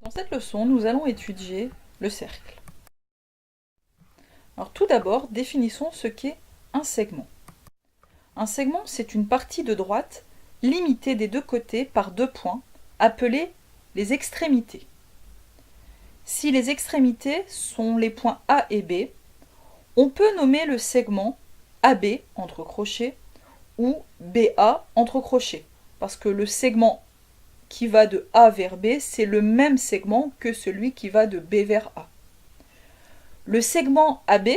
Dans cette leçon, nous allons étudier le cercle. Alors tout d'abord, définissons ce qu'est un segment. Un segment, c'est une partie de droite limitée des deux côtés par deux points, appelés les extrémités. Si les extrémités sont les points A et B, on peut nommer le segment AB entre crochets ou BA entre crochets, parce que le segment qui va de A vers B, c'est le même segment que celui qui va de B vers A. Le segment AB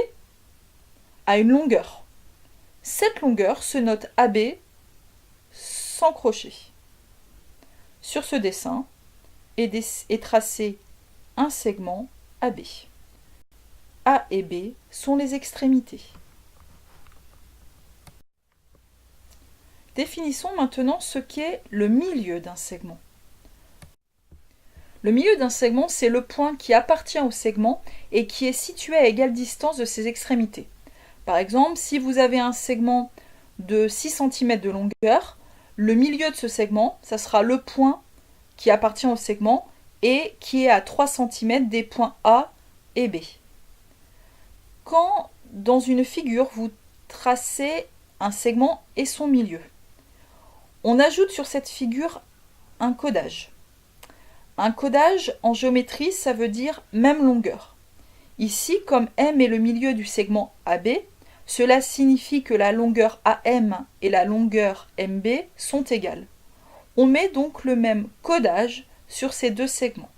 a une longueur. Cette longueur se note AB sans crochet. Sur ce dessin est tracé un segment AB. A et B sont les extrémités. Définissons maintenant ce qu'est le milieu d'un segment. Le milieu d'un segment, c'est le point qui appartient au segment et qui est situé à égale distance de ses extrémités. Par exemple, si vous avez un segment de 6 cm de longueur, le milieu de ce segment, ça sera le point qui appartient au segment et qui est à 3 cm des points A et B. Quand, dans une figure, vous tracez un segment et son milieu, on ajoute sur cette figure un codage. Un codage en géométrie, ça veut dire même longueur. Ici, comme M est le milieu du segment AB, cela signifie que la longueur AM et la longueur MB sont égales. On met donc le même codage sur ces deux segments.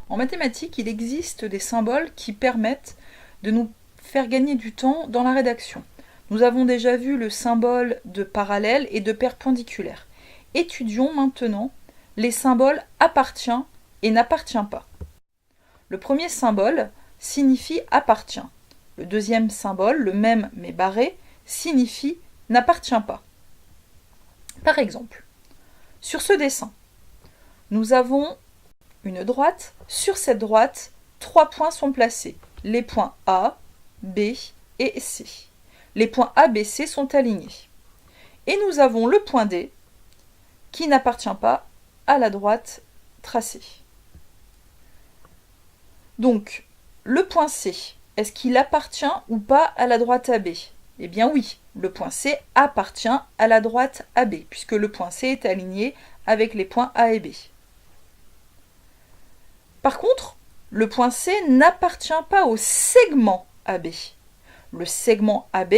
En mathématiques, il existe des symboles qui permettent de nous faire gagner du temps dans la rédaction. Nous avons déjà vu le symbole de parallèle et de perpendiculaire. Étudions maintenant les symboles appartient et n'appartient pas. Le premier symbole signifie appartient. Le deuxième symbole, le même mais barré, signifie n'appartient pas. Par exemple, sur ce dessin, nous avons une droite. Sur cette droite, 3 points sont placés. Les points A, B et C. Les points A, B, C sont alignés. Et nous avons le point D qui n'appartient pas à la droite tracée. Donc, le point C, est-ce qu'il appartient ou pas à la droite AB? Eh bien oui, le point C appartient à la droite AB, puisque le point C est aligné avec les points A et B. Par contre, le point C n'appartient pas au segment AB. Le segment AB,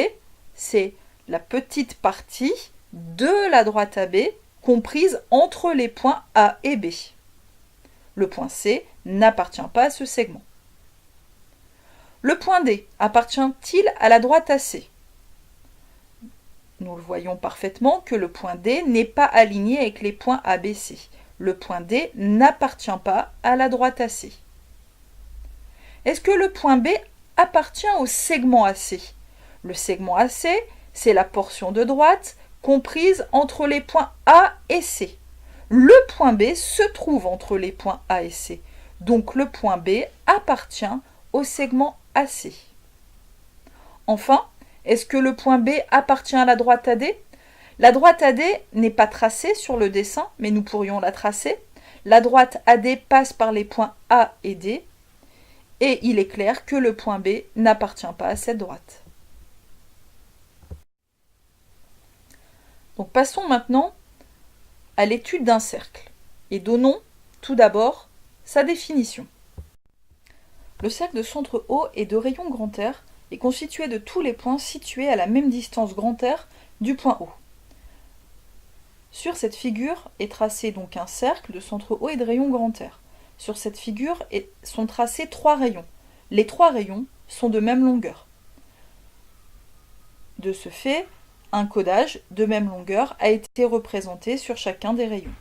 c'est la petite partie de la droite AB comprise entre les points A et B. Le point C n'appartient pas à ce segment. Le point D appartient-il à la droite AC? Nous le voyons parfaitement que le point D n'est pas aligné avec les points ABC. Le point D n'appartient pas à la droite AC. Est-ce que le point B appartient au segment AC? Le segment AC, c'est la portion de droite comprise entre les points A et C. Le point B se trouve entre les points A et C. Donc le point B appartient au segment AC. Enfin, est-ce que le point B appartient à la droite AD? La droite AD n'est pas tracée sur le dessin, mais nous pourrions la tracer. La droite AD passe par les points A et D, et il est clair que le point B n'appartient pas à cette droite. Donc passons maintenant à l'étude d'un cercle, et donnons tout d'abord sa définition. Le cercle de centre O et de rayon grand R est constitué de tous les points situés à la même distance grand R du point O. Sur cette figure est tracé donc un cercle de centre O et de rayon grand R. Sur cette figure sont tracés 3 rayons. Les 3 rayons sont de même longueur. De ce fait, un codage de même longueur a été représenté sur chacun des rayons.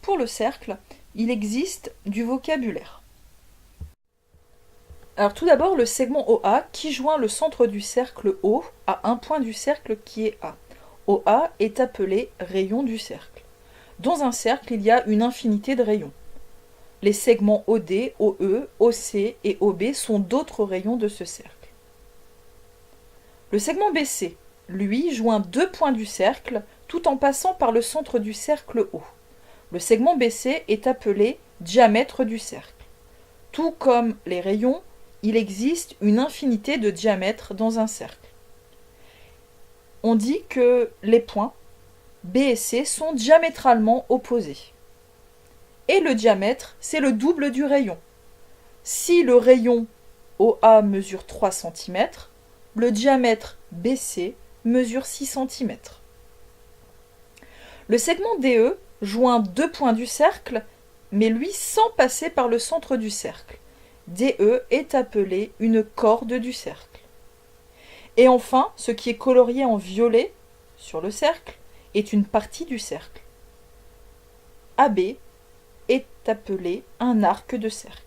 Pour le cercle, il existe du vocabulaire. Alors tout d'abord, le segment OA qui joint le centre du cercle O à un point du cercle qui est A. OA est appelé rayon du cercle. Dans un cercle, il y a une infinité de rayons. Les segments OD, OE, OC et OB sont d'autres rayons de ce cercle. Le segment BC, lui, joint deux points du cercle tout en passant par le centre du cercle O. Le segment BC est appelé diamètre du cercle. Tout comme les rayons, il existe une infinité de diamètres dans un cercle. On dit que les points B et C sont diamétralement opposés. Et le diamètre, c'est le double du rayon. Si le rayon OA mesure 3 cm, le diamètre BC mesure 6 cm. Le segment DE joint deux points du cercle, mais lui sans passer par le centre du cercle. DE est appelé une corde du cercle. Et enfin, ce qui est colorié en violet sur le cercle est une partie du cercle. AB est appelé un arc de cercle.